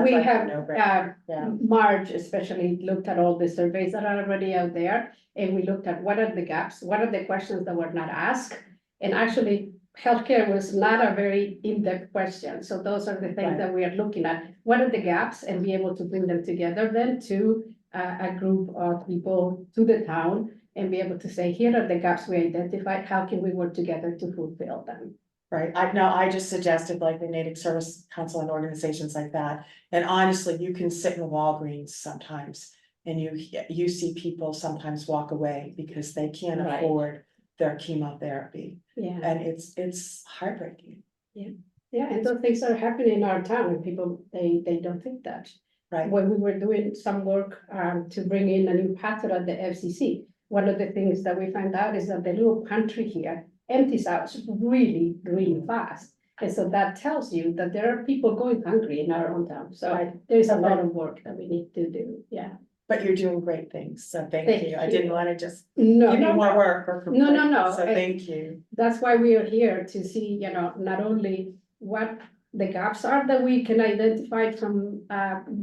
we have Marge especially looked at all the surveys that are already out there, and we looked at what are the gaps, what are the questions that were not asked, and actually healthcare was not a very in-depth question. So those are the things that we are looking at. What are the gaps, and be able to bring them together then to a group of people, to the town, and be able to say, here are the gaps we identified, how can we work together to fulfill them? Right, I just suggested like the Natick Service Council and organizations like that. And honestly, you can sit in Walgreens sometimes and you see people sometimes walk away because they can't afford their chemotherapy. Yeah. And it's heartbreaking. Yeah, and those things are happening in our town, and people, they don't think that. Right. When we were doing some work to bring in a new pattern at the FCC, one of the things that we found out is that the little pantry here empties out really, really fast. And so that tells you that there are people going hungry in our own town. So there is a lot of work that we need to do. Yeah. But you're doing great things, so thank Thank you. I you. didn't want to just No, give you no, more no. work or. No, no, complain, no. So thank you. That's why we are here to see, not only what the gaps are that we can identify from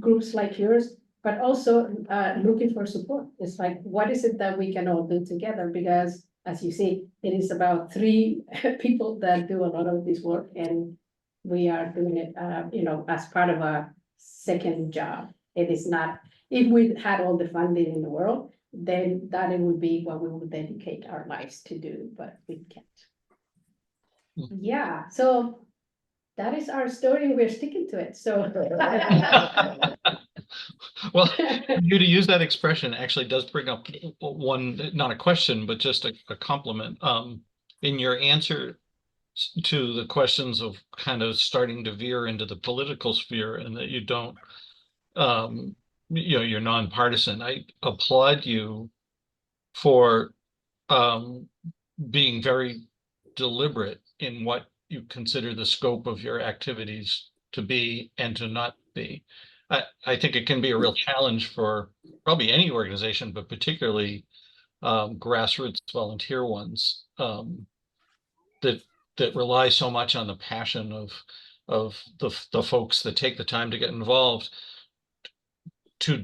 groups like yours, but also looking for support. It's like, what is it that we can all do together? Because as you see, it is about 3 people that do a lot of this work, and we are doing it, as part of a second job. It is not, if we had all the funding in the world, then that it would be what we would dedicate our lives to do, but we can't. Yeah, so that is our story, and we're sticking to it, so. Well, you to use that expression actually does bring up one, not a question, but just a compliment. In your answer to the questions of kind of starting to veer into the political sphere, and that you don't, you're nonpartisan. I applaud you for being very deliberate in what you consider the scope of your activities to be and to not be. I think it can be a real challenge for probably any organization, but particularly grassroots volunteer ones that rely so much on the passion of the folks that take the time to get involved to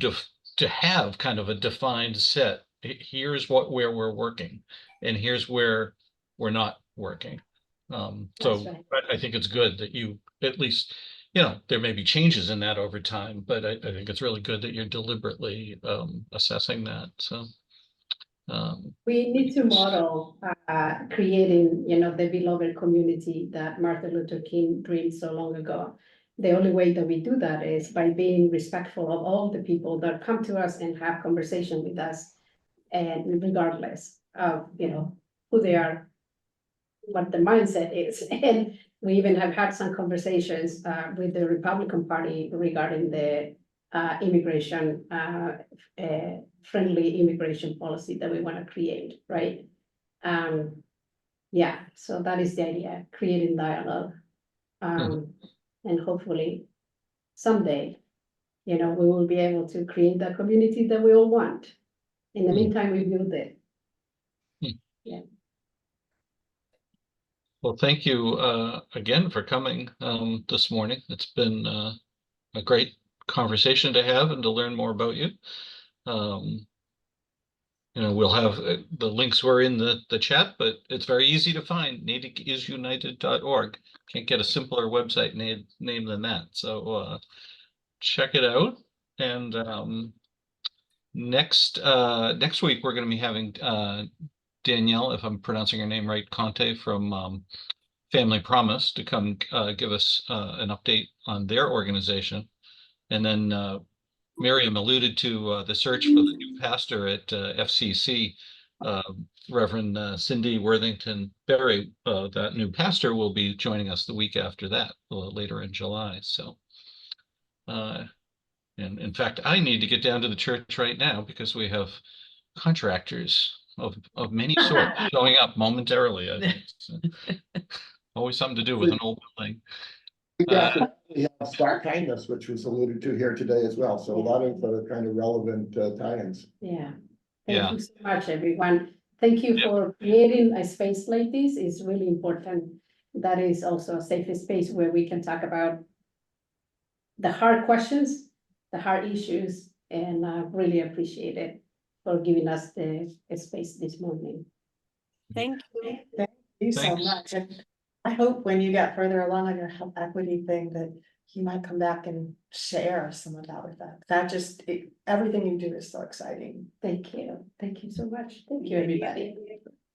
have kind of a defined set. Here's where we're working, and here's where we're not working. So right. I think it's good that you at least, there may be changes in that over time, but I think it's really good that you're deliberately assessing that. So we need to model creating, the beloved community that Martin Luther King dreamed so long ago. The only way that we do that is by being respectful of all the people that come to us and have conversation with us, and regardless of, who they are, what the mindset is. And we even have had some conversations with the Republican Party regarding the immigration, friendly immigration policy that we want to create, right? Yeah, so that is the idea, creating dialogue. And hopefully someday, we will be able to create that community that we all want. In the meantime, we build it. Yeah. Well, thank you again for coming this morning. It's been a great conversation to have and to learn more about you. We'll have the links were in the chat, but it's very easy to find, natickisunited.org. Can't get a simpler website name than that. So check it out. And next week, we're going to be having Danielle, if I'm pronouncing her name right, Conte from Family Promise, to come give us an update on their organization. And then Myriam alluded to the search for the new pastor at FCC, Reverend Cindy Worthington Berry. That new pastor will be joining us the week after that, later in July. So, and in fact, I need to get down to the church right now because we have contractors of many sorts showing up momentarily. Always something to do with an old building. We definitely have Star Kindness, which was alluded to here today as well. So a lot of kind of relevant tie-ins. Yeah. Thank you so much, everyone. Thank you for creating a space like this. It's really important. That is also a safe space where we can talk about the hard questions, the hard issues, and I really appreciate it for giving us the space this morning. Thank you. Thank you so much. And I hope when you get further along on your health equity thing that you might come back and share some of that with us. That just, everything you do is so exciting. Thank you. Thank you so much. Thank you, everybody.